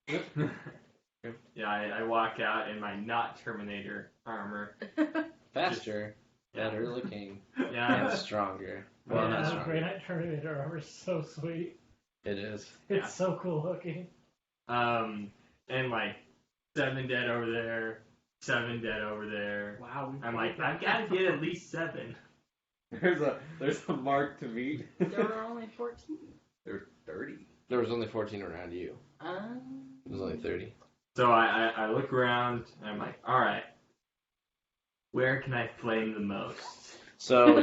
Yeah, I walk out in my not Terminator armor. Faster, better looking, Yeah. and stronger. Well, not the stronger. Grey Knight Terminator armor is so sweet. It is. It's so cool looking. And like 7 dead over there, 7 dead over there. Wow. I'm like, I've got to get at least 7. There's a mark to meet. There were only 14. There's 30. There was only 14 around you. It was only 30. So I look around and I'm like, all right, where can I flame the most? So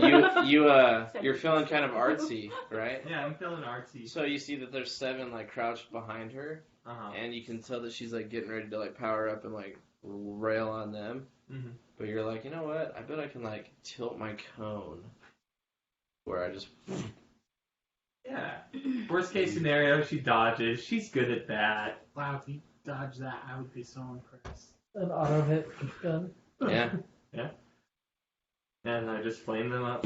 you're feeling kind of artsy, right? Yeah, I'm feeling artsy. So you see that there's 7 like crouched behind her, and you can tell that she's like getting ready to like power up and like rail on them. Mm-hmm. But you're like, you know what? I bet I can like tilt my cone, where I just. Yeah. Worst case scenario, she dodges. She's good at that. Wow, if you dodge that, I would be so impressed. An auto hit gun. Yeah. Yeah. And I just flame them up.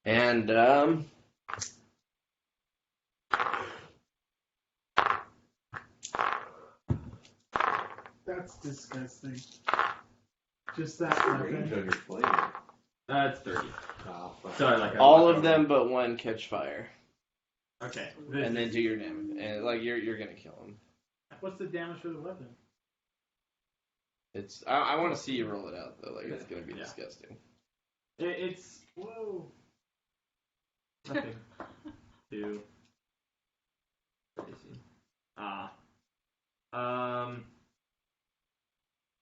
And That's disgusting. Just that Range weapon. on your flame. It's 30. Oh, fuck. Sorry, like I all walked of over. them but one catch fire, Okay. and then do your damage, and like you're gonna kill him. What's the damage for the weapon? It's I want to see you roll it out though. Like it's gonna be disgusting. It's Whoa. nothing. 2.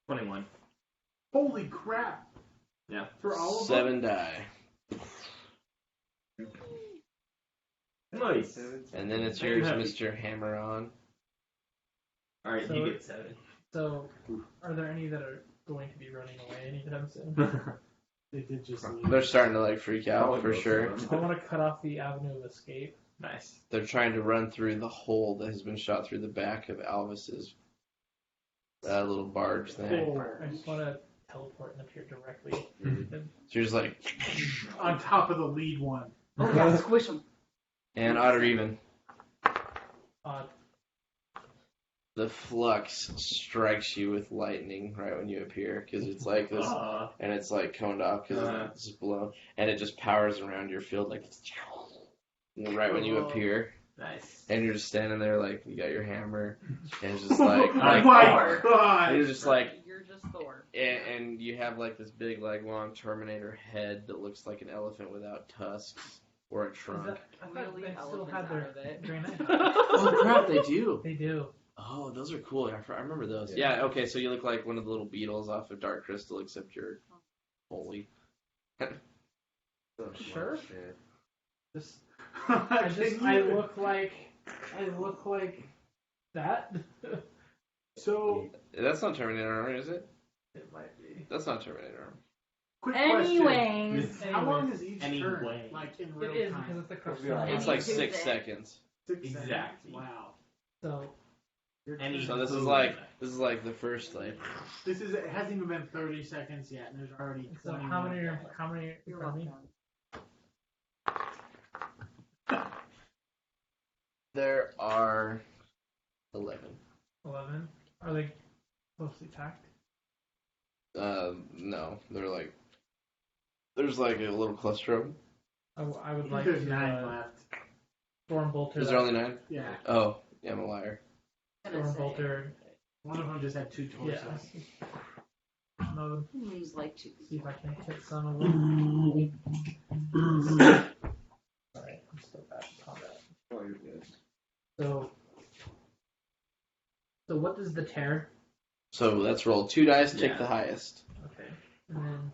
21. Holy crap. Yeah. For all of 7 die, Nice. and then it's Make 'em yours, happy. Mr. Hammer On. All right, So you get 7. So, are there any that are going to be running away anytime soon? They did just leave. They're starting to like freak out for sure. I want to cut off the avenue of escape. Nice. They're trying to run through the hole that has been shot through the back of Alvis's little barge thing. I just want to teleport and appear directly. So you're just like, On top of the lead one. Oh yeah, squish them. and odd or even. Odd. The flux strikes you with lightning right when you appear, because it's like this, and it's like coned off because it's blown, and it just powers around your field like right when you appear, Nice. and you're just standing there like you got your hammer, and it's just like, Oh my god. you're just like, You're just Thor. and you have like this big like long Terminator head that looks like an elephant without tusks or a trunk. I thought Really they still elephants had out their of it. Grey Knight. Oh crap, they do. They do. Oh, those are cool. I remember those. Yeah, okay, so you look like one of the little beetles off of Dark Crystal, except you're holy. Sure. Shit. Just, I look like that. So, That's not Terminator armor, is it? It might be. That's not Terminator armor. quick Anyways. question. How long is each Anyway. turn? Like in real It is time? because it's the crush. Yeah. It's Any like 6 Tuesday. seconds. 6 seconds? Exactly. Wow. So Any- So this is like the first like. It hasn't even been 30 seconds yet, and there's already 20. how many are You're for me? welcome. There are 11. 11. Are they closely packed? No, they're like. There's like a little cluster of them. I would like There's to 9 left. Storm Bolter. Is there only 9? Yeah. Oh, yeah, I'm a liar. Storm Bolter? One of them just had 2 torsos. Yeah. Mode. Seems like to. See if I can hit some of them. Alright, I'm still back in combat. Oh, you're good. So what does the tear? So let's roll 2 dice, take Yeah. the highest. Okay. And then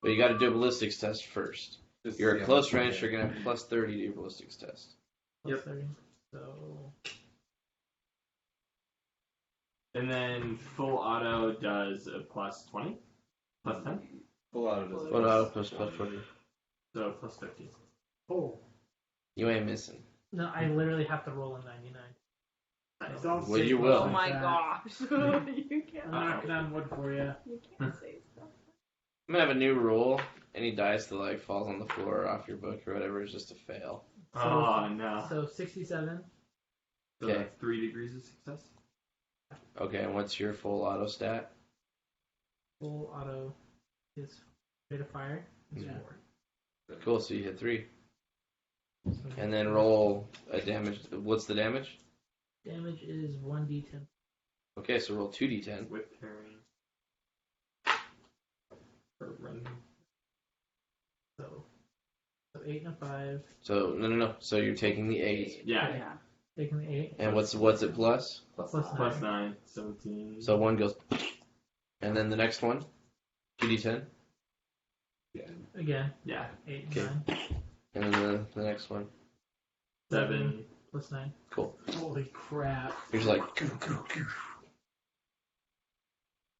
But you got to do a ballistics test first. Just You're see at how close much range, you you're get. going to have plus 30 to your ballistics test. plus 30. So And then full auto does a plus 20? Plus 10? Full auto does What auto plus 20? So plus 15. Oh. You ain't missing. no, I literally have to roll a 99. Don't Well, say you stuff will. Oh like my that. gosh. You can't. I'm knocking on wood for you. You can't say stuff. I'm going to have a new rule. Any dice that like falls on the floor or off your book or whatever is just a fail. Oh, no. So 67. So Okay. that's 3 degrees of success? Okay, and what's your full auto stat? Full auto is rate of fire is Yeah. 4. Cool, so you hit 3. So And then roll a damage. What's the damage? damage is 1d10. Okay, so roll 2d10. With parrying. Or running. So 8 and a 5. So, no. So you're taking the 8. Yeah. Yeah. Taking the 8. And what's it plus? Plus Plus 9. 17. So 1 goes. And then the next one? 2d10. Again. Yeah. 8 and Okay. 9. And then the next one. 7. Plus 9. Cool. Holy crap. You're just like.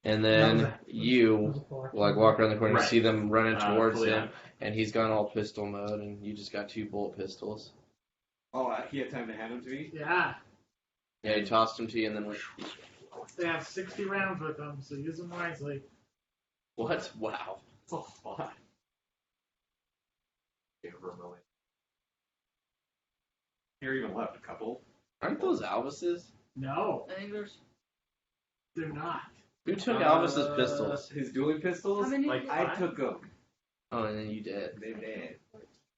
And then you like walk around the corner, Right. you see them running towards fully him, on. and he's gone all pistol mode, and you just got 2 bolt pistols. Oh, he had time to hand them to me? Yeah. Yeah, he tossed them to you, and then went. They have 60 rounds with them, so use them wisely. What? Wow. It's a lot. Here even left a couple. Aren't those Alvis's? No, I think there's. they're not. Who took Alvis's pistols? His dueling pistols? How many? Like I took them. Oh, and then you did. They did.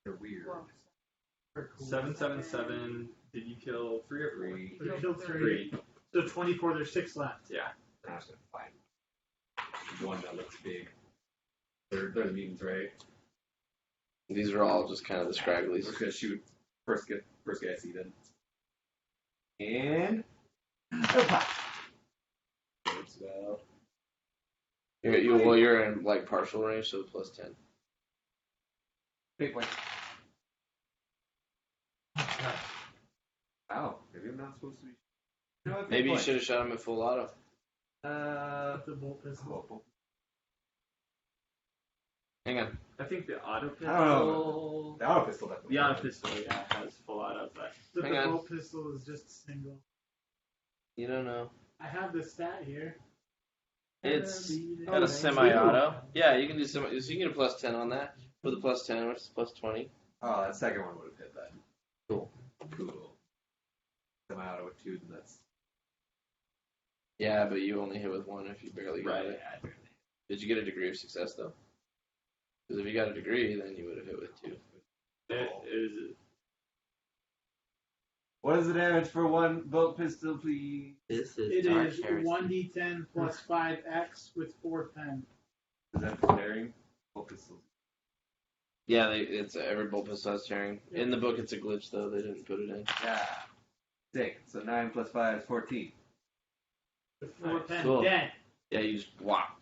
They're weird. Well, 777. Did you kill 3 or 4? Three. They killed 3. 3. So 24, there's 6 left. Yeah. I'm just gonna find one that looks big. They're the mutants, right? These are all just kind of the We're scragglies. just gonna shoot first guy I see then. And it's about You're in like partial range, so plus 10. big one. Wow, maybe I'm not supposed to be. You know what, Maybe big you point. should have shot him at full auto. The bolt pistol. Oh, Hang on. I think the auto pistol. I don't know. The auto pistol definitely. The auto pistol, yeah, has full auto, but The Hang on. bolt pistol is just single. You don't know. I have the stat here. It's Oh, got a thank semi-auto. Yeah, you can do so you can get a plus 10 on that. With a plus 10, which is plus 20. Oh, that second one would have hit that. Cool. Cool. Semi-auto with 2, then that's. Yeah, but you only hit with 1 if you barely got right. it. Did you get a degree of success, though? Because if you got a degree, then you would have hit with 2. It was What is the damage for 1 bolt pistol, please? This It is 1d10 plus 5x with 410. Is that for tearing? Bolt pistols. Yeah, it's every bolt pistol has tearing. In the book, it's a glitch, though. They didn't put it in. Yeah. Sick. So 9 plus 5 is 14. With 410 Cool. dead. Yeah, you just whop.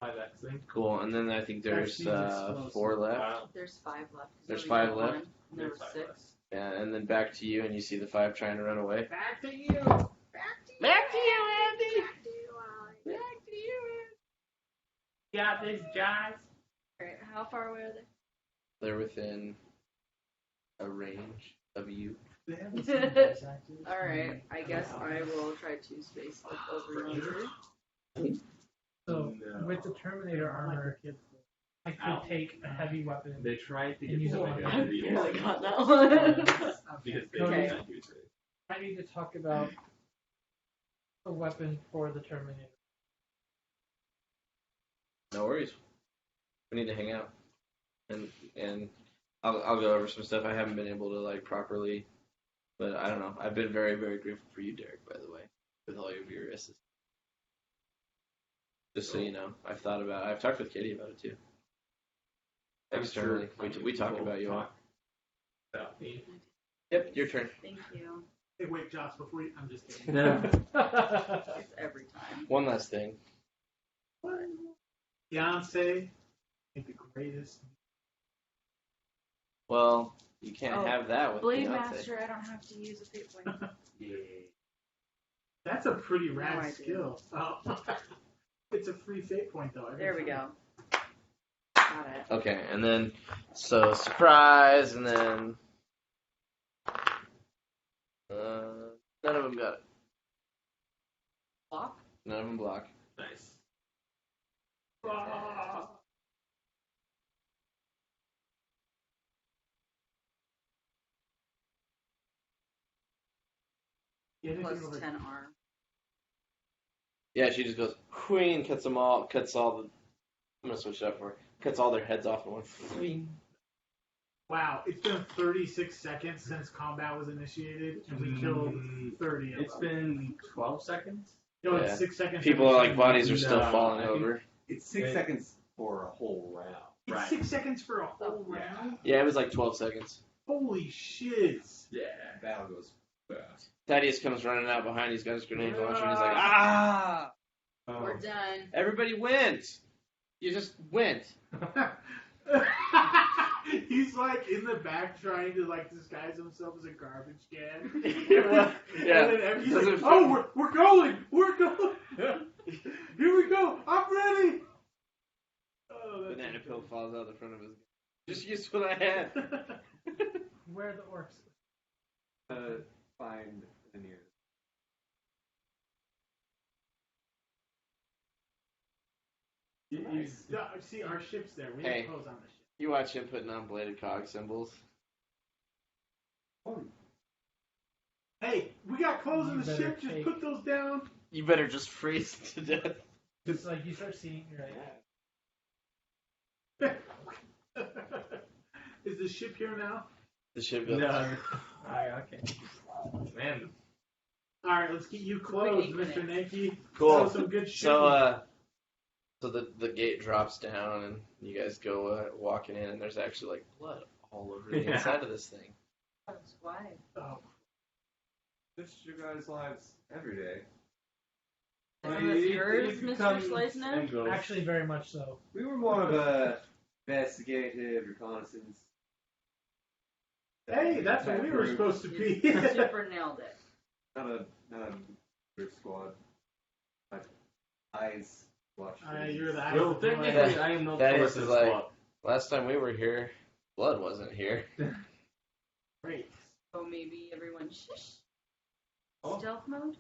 5x thing. Cool, and then I think there's That seems explosive. 4 left. Wow. There's 5 left. There's So we 5 got left? one, and there There's was 5 6. left. Yeah, and then back to you, and you see the 5 trying to run away. Back to you. Back to you, Back to you, Andy! Back to you, Alex. Back to you, Got this, guys. Alright, how far away are they? They're within a range of you. Alright, I guess I will try to space like over yonder. So No. with the Terminator armor, I could Ow. take a heavy weapon. They tried to And get use it more like gun that. I readers barely got that one. because they Okay. did not use it. I need to talk about a weapon for the Terminator. No worries. We need to hang out, and I'll go over some stuff I haven't been able to like properly, but I don't know. I've been very very grateful for you, Derek, by the way, with all of your assistance. Just so you know, I've talked with Katie about it too. Externally, we talked about you all. About me. Yep, your turn. Thank you. Hey, wait, Josh, before you. I'm just kidding. No. It's every time. One last thing. Beyonce, the greatest. Well, you can't Oh, have that with Blade Beyonce. Master, I don't have to use a fate point. That's a pretty No, rad I do. skill. Oh. It's a free fate point, though. every There we time. go. Got it. Okay, and then so surprise, and then none of them got it. Block? None of them block. Nice. Ah. Anything plus over 10 arm. Yeah, she just goes, queen, cuts all the, I'm gonna switch it up for her. Cuts all their heads off in one. Queen. Wow, it's been 36 seconds since combat was initiated, and we killed 30 of It's them. been 12 seconds. No, Yeah. it's 6 seconds. People every are like, time. bodies are still No, falling I think- over. It's 6 seconds for a whole round. It's Right. 6 seconds for a whole Yeah. round? Yeah, it was like 12 seconds. Holy shit. Yeah. Battle goes fast. Thaddeus comes running out behind, he's got his grenade launcher, and he's like, ah! Oh. We're done. Everybody went! You just went. He's like in the back trying to like disguise himself as a garbage can. Yeah. And then everybody's like, oh, we're going! We're going! Here we go! I'm ready! Oh, that's Banana peel falls out the front of his. Just use what I had. Where are the orcs? Find the nearest. See, our ship's there. We Hey. have clothes on the ship. You watch him putting on bladed cog symbols. Hey, we got clothes on You the better ship. Just take- put those down. You better just freeze to death. It's like you start seeing, you're like, Is the ship here now? The ship goes. No. Okay. Man. All right, let's get you clothes, 8 Mr. Nanky. Cool. Sell some good shit. So the gate drops down and you guys go walking in and there's actually like blood all over the Yeah. inside of this thing. That's why. Oh, This is your guys' lives every day. Isn't this yours, Mr. Schleisner? And goes. actually, very much so. We were more of a investigative reconnaissance. hey, that's what we were supposed to be. You super nailed it. Not a group squad. My eyes watch. You're the Well, eyes technically, I am no That force is as like- well. Last time we were here, blood wasn't here. Great. So maybe everyone shush. Oh. Stealth mode?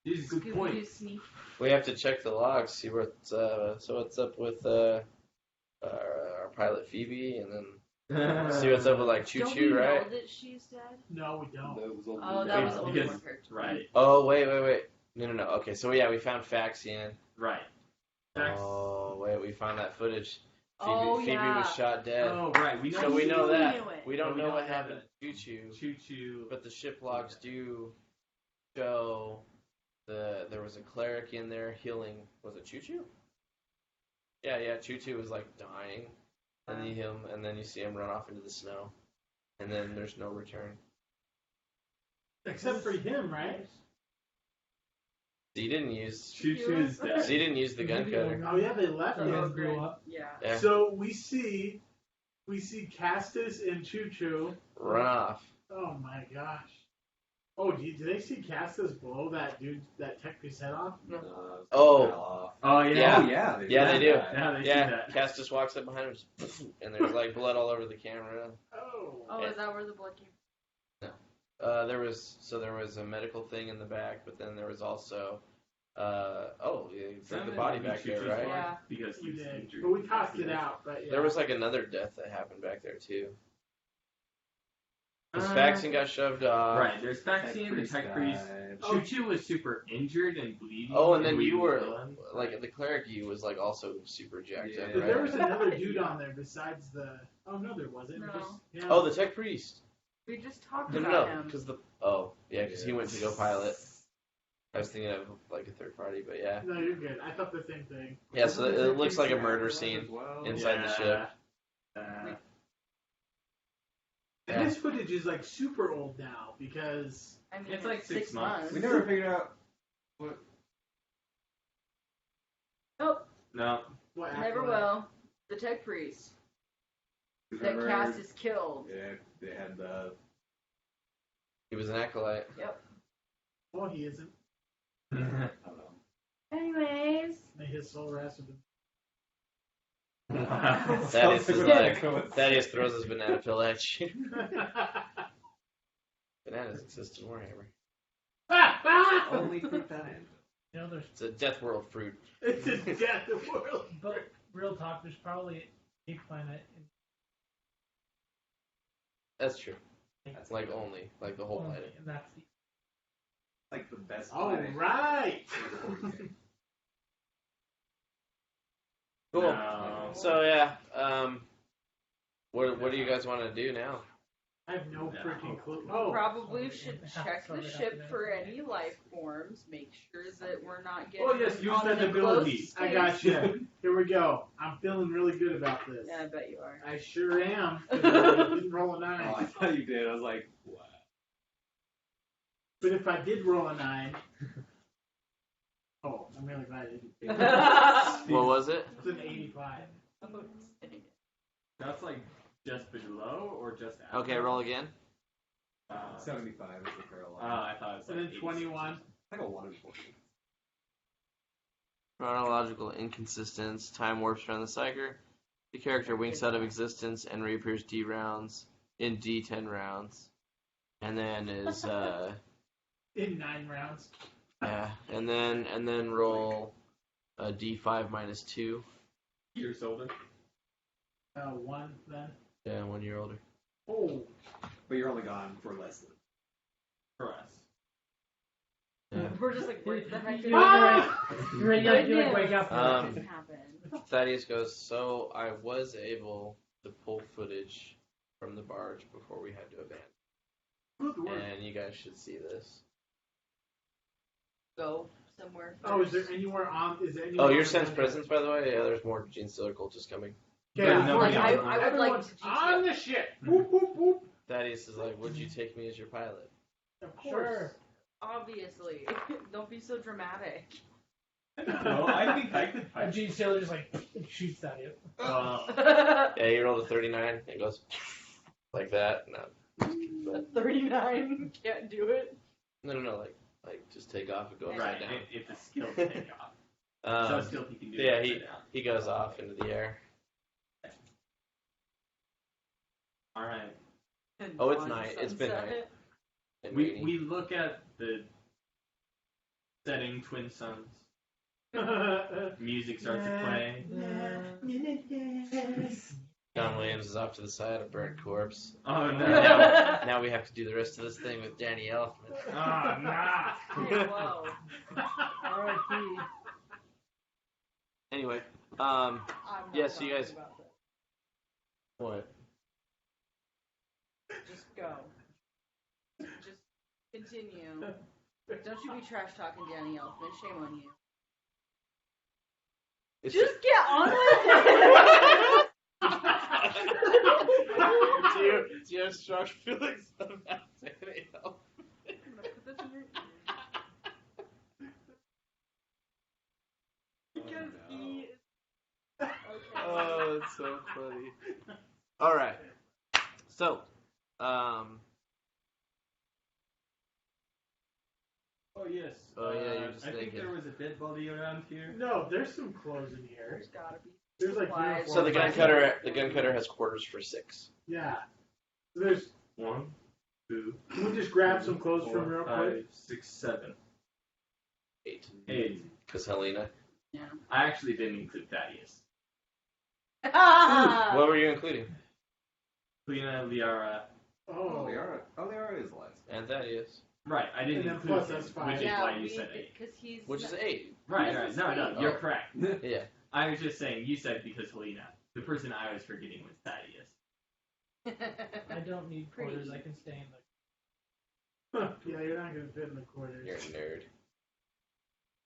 This is a good Scooby-Doo point. sneak. We have to check the logs, see what's up with our pilot Phoebe, and then see what's up with like Choo Don't we Choo, know right? that she's dead? No, we don't. That was only Oh, that was Yeah, only because- one character. Right. Oh wait. No. Okay, so yeah, we found Faxian. Right. That's- Oh wait, we found that footage. Oh, Phoebe yeah. was shot dead. Oh, right. We know. So we know knew that. it. We don't But we know don't what know happened to Choo Choo, Choo choo. but the ship logs do show there was a cleric in there healing. Was it Choo Choo? Yeah. Choo Choo was like dying, and then you see him run off into the snow, and then there's no return. Except for him, right? So you didn't use. Choo choo's So dead. you didn't use the gun cutter. Oh yeah, they left So Yeah. him. it's Grew great. up. Yeah. Yeah. So we see Castus and Choo Choo. Run off. Oh my gosh. Oh, did they see Castus blow that dude, that tech piece head off? Oh. Oh, yeah. Oh, yeah. Yeah, they do. Yeah, they see Yeah, that. Castus walks up behind him, and there's like blood all over the camera. Oh. Oh, is that where the blood came There was a medical thing in the back, but then there was also, you bring the body back there, Choo-choo's right? dead Yeah. Because We he's did. injured. But we tossed it out. But yeah. There was like another death that happened back there too. Because Uh, Faxon got shoved off. Right, there's Faxian, the tech priest. Choo Choo was super injured and bleeding. Oh, and then we you were killed him. like the cleric. You was like also super jacked up, Yeah. But there right? was another dude on there besides the. Oh no, there wasn't. No. Just, yeah. Oh, the tech priest. We just talked No, about no, him. because because he went to go pilot. I was thinking of like a third party, but yeah. No, you're good. I thought the same thing. Yeah, so it looks like a murder scene Well, inside the ship. And this footage is like super old now because. I mean, It's like 6 months. we never figured out. Nope, No. What never Acolyte? will. The tech priest that Remember, Cass is killed. Yeah, they had the. He was an acolyte. Oh, he isn't. I don't know. Anyways, May his soul rest with him. Thaddeus is like, Thaddeus throws his banana pill at you. Bananas exist in Warhammer. Only fruit that in. You know, there's, It's a death world fruit. It's a death of world. but real talk, there's probably a planet in That's true. That's Like only, like the whole only, planet. and that's the. like the best. All planet. right. Cool. No. So yeah, what do you guys want to do now? I have no freaking clue. Oh, Probably should check the ship for any life forms. Make sure that we're not getting. oh yes, use on that an ability. enclosed I got space. you. Here we go. I'm feeling really good about this. Yeah, I bet you are. I sure am. 'Cause I didn't roll a Oh, I 9. thought you did. I was like, wow. But if I did roll a 9, oh, I'm really glad I didn't. What was it? It's an 85. That's like just below or just after? Okay, roll again. 75 is the parallel. I thought it was And like then 21. It's like a 1 in 40. Chronological inconsistence. Time warps around the cycle. The character winks out of existence and reappears in D10 rounds. And then is In 9 rounds. yeah, and then roll a D5 minus 2. years older. 1 then. Yeah, 1 year older. Oh. But you're only gone for less than. For us. Yeah. We're just like, what the heck did You like wake up. happen? Thaddeus goes, so I was able to pull footage from the barge before we had to abandon. Good work. And you guys should see this. Go somewhere. Oh, is there first. anywhere on? Is there anywhere? Oh, your on sense the- presence, by the way? Yeah, there's more Gene Stealer cultists coming. Yeah. But nobody Like, on I would like Everyone's to on the ship. Boop boop boop. Thaddeus is like, would you take me as your pilot? Of course. Sure. Obviously. Don't be so dramatic. No, I think I could And fight. Gene Stealer just like shoots at you. Yeah, you rolled a 39. It goes like that. No, 39 can't do it. no, like just take off and go upside Right, down. it's a skill to take off. So still he can do yeah, it upside down. he goes off into the air. Alright. Oh, it's night. It's been Sunset. night. And We rainy. we look at the setting twin suns. Music starts to play. John Williams is off to the side, a burnt corpse. Oh no. Now we have to do the rest of this thing with Danny Elfman. Oh no. Hey, whoa. R.I.P. Anyway, I'm not Yeah, so you talking guys- about that. what? Just go. Just continue. Don't you be trash talking Danny Elfman. Shame on you. It's Just get on with it. do you have strong feelings about Danny Elfman? I'm gonna put this in your ear. Because he is. Okay. Oh, it's so funny. All right. So, Oh yes. Oh, yeah, you're just I think naked. there was a dead body around here. No, there's some clothes in here. There's gotta be. There's like supplies. so the uniforms. gun cutter has quarters for 6. Yeah. So there's. 1, 2, Can we just grab some clothes 4, from real 5, quick? 6, 7, 8. 8. Because Helena. Yeah. I actually didn't include Thaddeus. What were you including? Lena, Liara. Oh. They are is alive. And Thaddeus. Right, I didn't And then include plus him, that's 5. which is Yeah, why you said 8. Because he's. Which is 8. Right, Yes, right. it's No, no, 8. you're Oh. correct. Yeah. I was just saying, you said because Helena. The person I was forgetting was Thaddeus. I don't need Pretty. quarters. I can stay in the. Yeah, you're not gonna fit in the quarters. You're a nerd.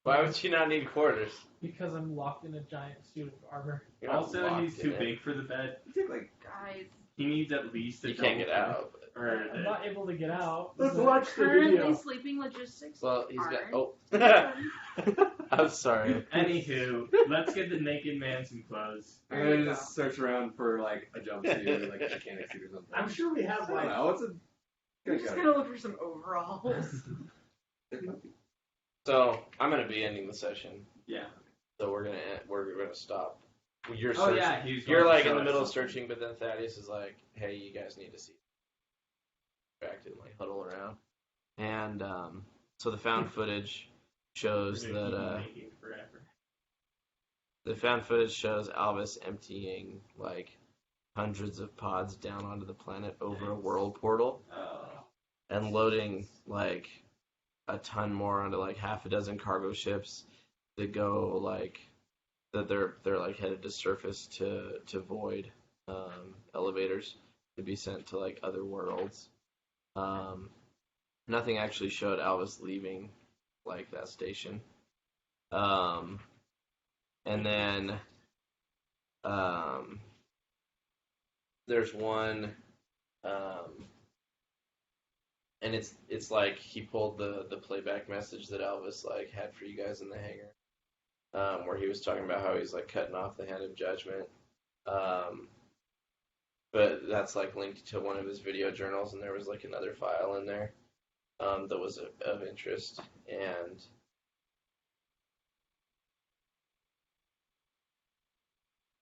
Why would you not need quarters? Because I'm locked in a giant suit of armor. You're not Also, locked he's in too it. big for the bed. You take like Guys, He needs at least a You can't get double out. bed, Or I'm not able to get out. Let's So- watch the currently video. sleeping logistics. Well, he's got. aren't. Oh. I'm sorry. Anywho, let's get the naked man some clothes. I'm There you gonna go. just search around for like a jumpsuit or like a mechanic suit or something. I'm sure we have I don't like. know. It's a. We're just gonna look for some overalls. So I'm gonna be ending the session. Yeah. So we're gonna stop. You're Oh searching. yeah, he was You're going to like show in the us middle of something. searching, but then Thaddeus is like, "Hey, you guys need to see." Distracted, like huddle around, and so the found footage shows We're gonna that keep him naked forever. the found footage shows Alvis emptying like hundreds of pods down onto the planet over a Nice. world portal, Oh. and loading like a ton more onto like half a dozen cargo ships that go like that they're like headed to surface to void elevators to be sent to like other worlds. Nothing actually showed Alvis leaving like that station. And then there's one, and it's like he pulled the playback message that Alvis like had for you guys in the hangar, where he was talking about how he's like cutting off the hand of judgment. But that's like linked to one of his video journals, and there was like another file in there that was of interest. And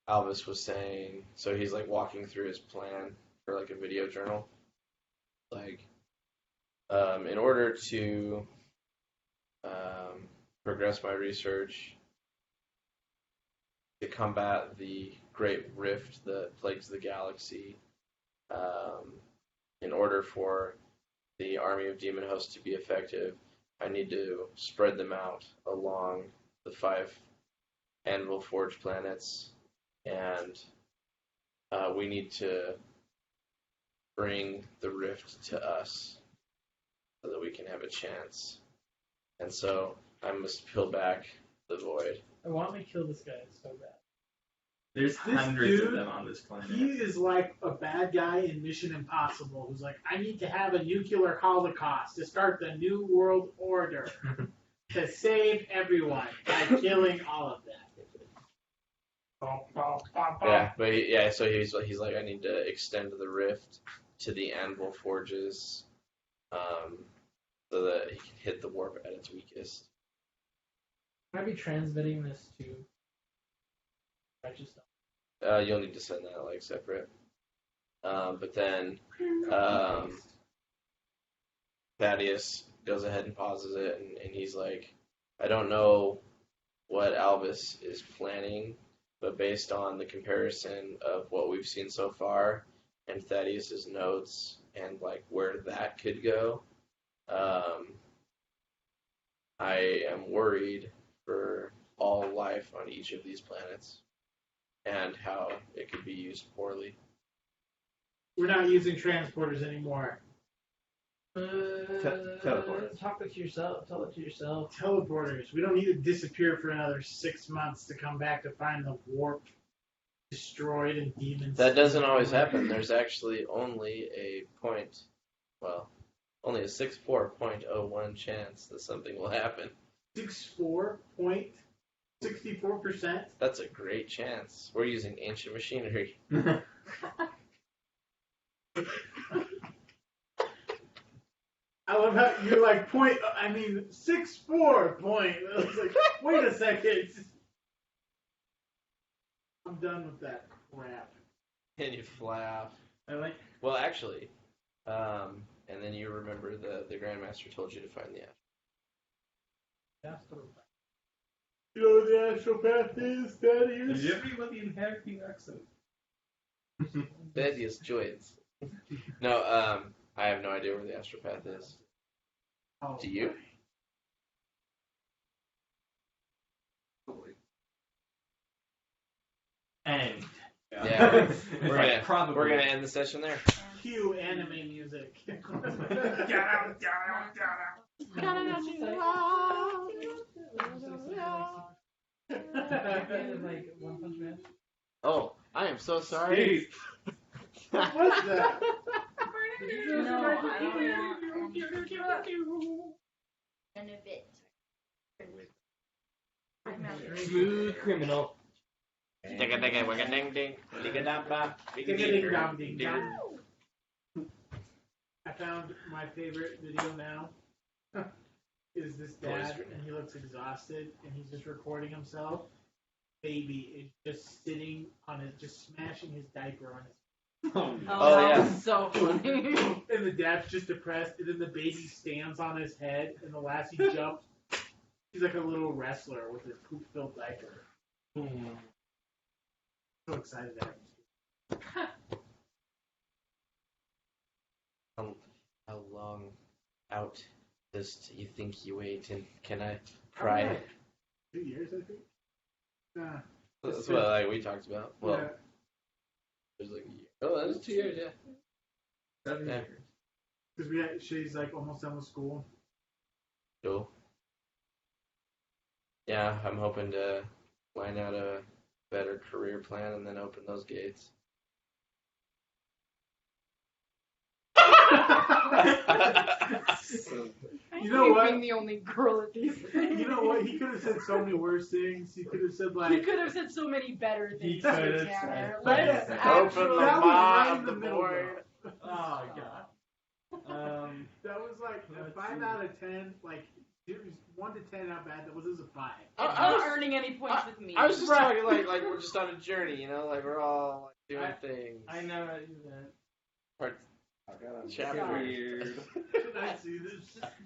Alvis was saying, so he's like walking through his plan for like a video journal. Like, in order to progress my research to combat the great rift that plagues the galaxy, in order for the army of demon hosts to be effective, I need to spread them out along the 5 Anvil Forge planets, and we need to bring the rift to us so that we can have a chance. And so I must peel back the void. I want to kill this guy so bad. There's This hundreds of dude, them on this planet. He is like a bad guy in Mission Impossible who's like, I need to have a nuclear holocaust to start the New World Order to save everyone by killing all of them. Yeah, but so he's like, I need to extend the rift to the Anvil Forges, so that he can hit the warp at its weakest. Can I be transmitting this to righteous stuff? You'll need to send that like separate. But then Thaddeus goes ahead and pauses it, and he's like, I don't know what Alvis is planning, but based on the comparison of what we've seen so far and Thaddeus's notes and like where that could go, I am worried for all life on each of these planets and how it could be used poorly. We're not using transporters anymore. Teleporters. Talk it to yourself. Tell it to yourself. Teleporters. We don't need to disappear for another 6 months to come back to find the warp destroyed and demons. That doesn't always happen. There's actually only only a 64.01 chance that something will happen. 64.64%? That's a great chance. We're using ancient machinery. I love how you're like 64 point. I was like, wait a second. I'm done with that crap. And you fly off. I like. Well, actually, and then you remember the Grandmaster told you to find the You know what the astropath is, Thaddeus? Did everybody inherit the accent? Thaddeus joins. No, I have no idea where the astropath is. Oh, Do you? And Yeah, we're probably. gonna end the session there. Cue anime music. Like One Punch Man. Oh, I am so sorry. What was that? No, I don't know. And a bit. I'm out there. Smooth criminal. Ding ding ding ding ding ding Ding dong, ding dong. I found my favorite video now. Is this dad, and he looks exhausted, and he's just recording himself. Baby is just sitting on it, just smashing his diaper on his. Oh, that yeah. was so funny. And the dad's just depressed, and then the baby stands on his head, and the last he jumps, he's like a little wrestler with his poop-filled diaper. So excited to have him. How long out. Just you think you wait, and can I pry? 2 years, I think. That's what we talked about. Well, yeah. there's like a year. Oh, that was 2 years, yeah. 7 Yeah. years. Because she's like almost done with school. Cool. Yeah, I'm hoping to line out a better career plan and then open those gates. You know what? Being the only girl at these things. You know what? He could have said so many worse things. He could have said He like. could have said so many better He things. could have Tanner. said- Let's Open actually. the That was right in the the middle. board. though. Oh god. That was like a 5 out of 10. Like it was 1 to 10 how bad that was. It was a 5. You're not earning any points with me. I was just talking like we're just on a journey, like we're all like doing things. I know what you meant. Parts, Sorry. Weird. Should I see this?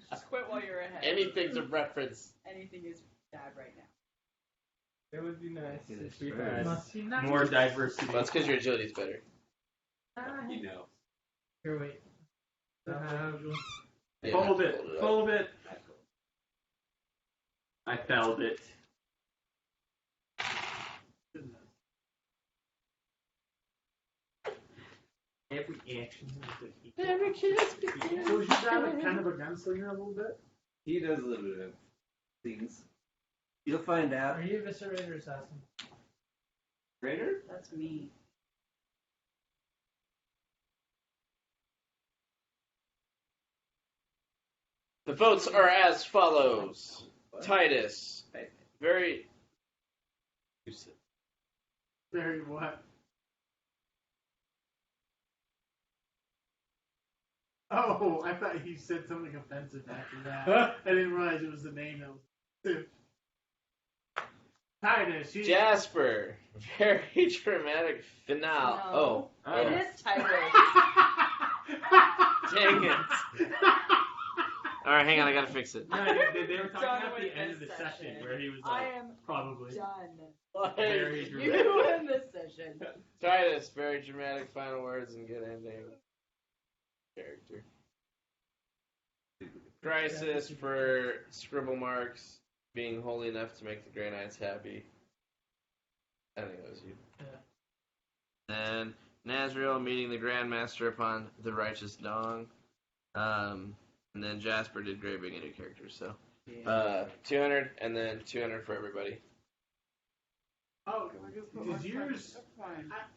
Just quit while you're ahead. anything's a reference. Anything is bad right now. It would be nice if we Right. had Must be nice. more diversity. Well, that's because your agility's better. You know. Here, wait. Yeah, Hold it. hold up. Hold it. I felled it. Every action So is your guy like kind of a gunslinger a little bit? He does a little bit of things. You'll find out. Are you Eviscerator or Assassin? Raider? That's me. The votes are as follows. What? Titus, very. Very what? Oh, I thought he said something offensive after that. I didn't realize it was the name that was. Titus, she. Jasper, very dramatic finale. No. Oh, It is Titus. dang it! All right, hang on, I gotta fix it. No, they were talking Done at with the end of the this session session. where he was I like, am probably. done. Very You dramatic. in this session. Titus, very dramatic final words and good ending. Character. Crisis for scribble marks, being holy enough to make the Grey Knights happy. I think that was you. Yeah. And Nazriel meeting the Grandmaster upon the Righteous Dawn. And then Jasper did great being a new character, so 200 and then 200 for everybody. Oh, is yours?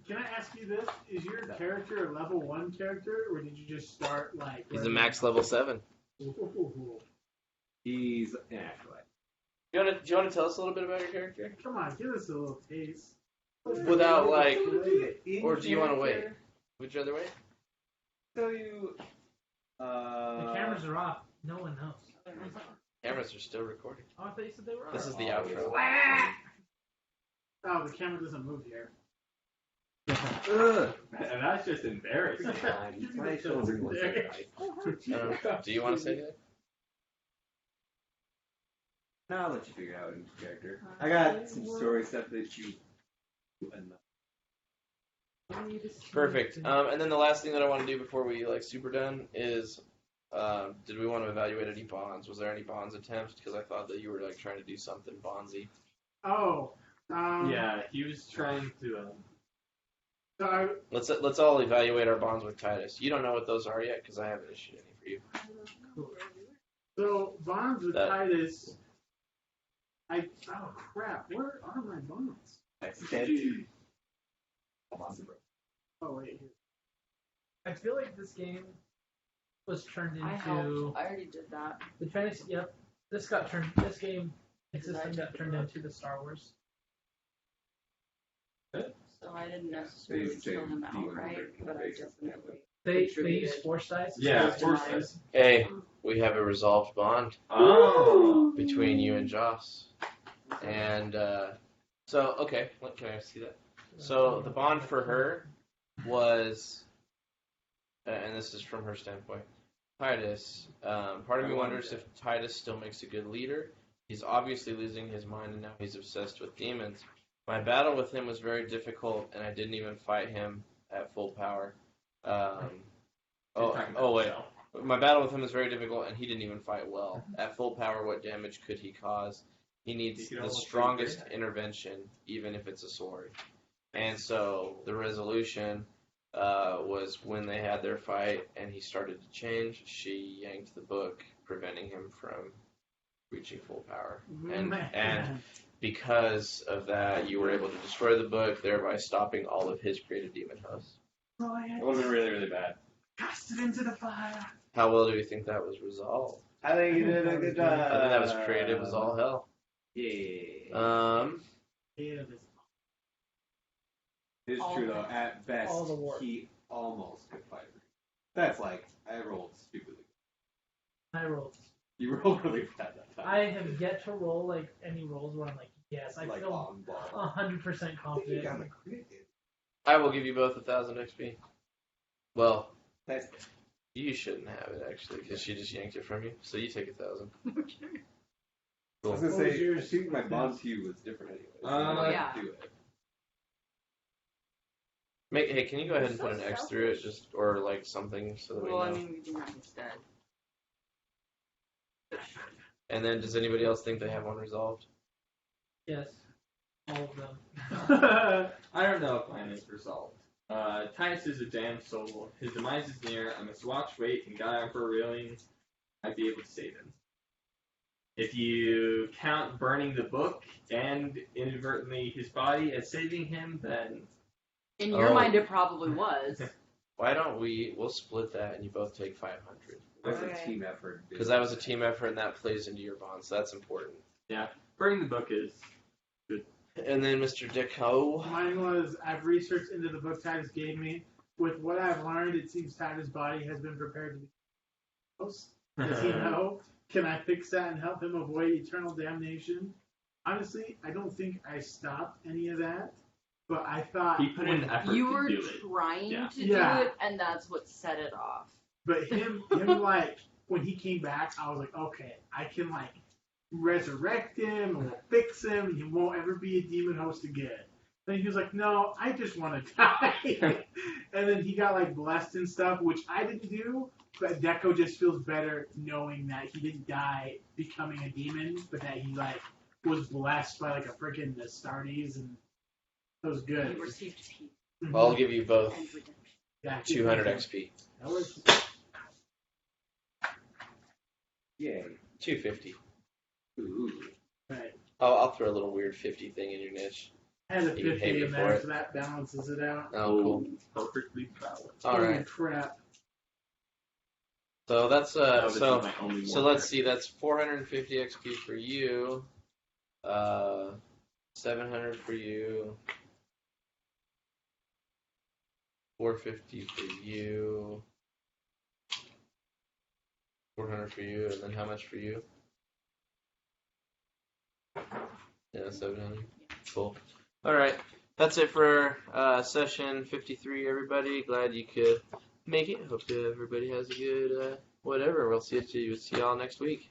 Can I ask you this? Is your character a level 1 character, or did you just start like? He's a max level 7. He's an acolyte. Do you want to tell us a little bit about your character? Come on, give us a little taste. Without like, In or do you want to wait? character, Would you rather wait? Tell you. The cameras are off. No one knows. Cameras are still recording. Oh, I thought you said they were off. This is the outro. Oh, the camera doesn't move here. Ugh. And that's just embarrassing. My children was right. Do you want to say that? No, I'll let you figure out each character. I got some story stuff that you. Perfect. And then the last thing that I want to do before we super done is, did we want to evaluate any bonds? Was there any bonds attempts? Because I thought that you were trying to do something bondsy. Oh. Yeah, he was trying to. So Let's all evaluate our bonds with Titus. You don't know what those are yet because I haven't issued any for you. So bonds with That- Titus. Oh crap! Where are my bonds? I said. Oh wait. I feel like this game was turned I into helped. I already did that. the fantasy. Yep, this game system got turned into the Star Wars. So I didn't necessarily kill him outright, but I definitely. They Contributed. use force dice. Yeah, Force force dice. dice. Hey, we have a resolved bond Oh. between you and Joss. And okay, can I see that? So the bond for her was, and this is from her standpoint, Titus. Part of me wonders if Titus still makes a good leader. He's obviously losing his mind, and now he's obsessed with demons. My battle with him was very difficult, and I didn't even fight him at full power. Wait. My battle with him is very difficult, and he didn't even fight well. At full power, what damage could he cause? He needs He could the almost strongest break intervention, even if it's a sword. And so the resolution was when they had their fight and he started to change, she yanked the book, preventing him from reaching full power. And because of that, you were able to destroy the book, thereby stopping all of his creative demon hosts. It would have been really, really bad. Cast it into the fire. How well do you think that was resolved? I think you did a good job. I think that was creative as all hell. Yeah. It is It's all true the- though. At best, all the work. he almost could fight me. That's like I rolled stupidly. I rolled. You rolled really bad that time. I have yet to roll like any rolls where I'm like, yes, I like feel on ball. 100% confident. You got a crit. I will give you both 1,000 XP. Well, That's you shouldn't have it actually, because she just yanked it from you. So you take 1,000. I was Cool. gonna What was say, yours? I think my bond to you was different anyway. So Oh, yeah. do it. Hey, can you go ahead and You're put so an X through it, selfish. just or like something, so that we Well, I know? mean, we do that instead. And then, does anybody else think they have one resolved? Yes, all of them. I don't know if mine is resolved. Titus is a damn soul. His demise is near. I must watch, wait, and guide him for reeling. I'd be able to save him. If you count burning the book and inadvertently his body as saving him, then In your Oh. mind, it probably was. Why don't we'll split that and you both take 500. That's Okay. a team effort. Because that was a team effort and that plays into your bond, so that's important. burning the book is And then Mr. Dicko. Mine was, I've researched into the book Titus gave me. With what I've learned, it seems Titus' body has been prepared to be close. Does he know? Can I fix that and help him avoid eternal damnation? Honestly, I don't think I stopped any of that. But I thought... he put in effort You to were do it. trying Yeah. to Yeah. do it, and that's what set it off. But him like, when he came back, I was like, okay, I can, like, resurrect him, and we'll fix him, and he won't ever be a demon host again. Then he was like, no, I just want to die. And then he got, like, blessed and stuff, which I didn't do, but Deco just feels better knowing that he didn't die becoming a demon, but that he, like, was blessed by, like, a freaking Astartes, and it was good. You received peace I'll give you both and redemption. Yeah, 200 XP. That was... Yay. 250. Ooh. Right. I'll throw a little weird 50 thing in your niche. I had a You can pay 50 me in for there, it. so that balances it out. Oh, cool. Perfectly balanced. All Holy right. crap. So that's Oh, this is so my only so more let's see. That's 450 XP for you. 700 for you. 450 for you. 400 for you, and then how much for you? Yeah, 700. Cool. All right, that's it for session 53. Everybody, glad you could make it. Hope everybody has a good whatever. We'll see y'all next week.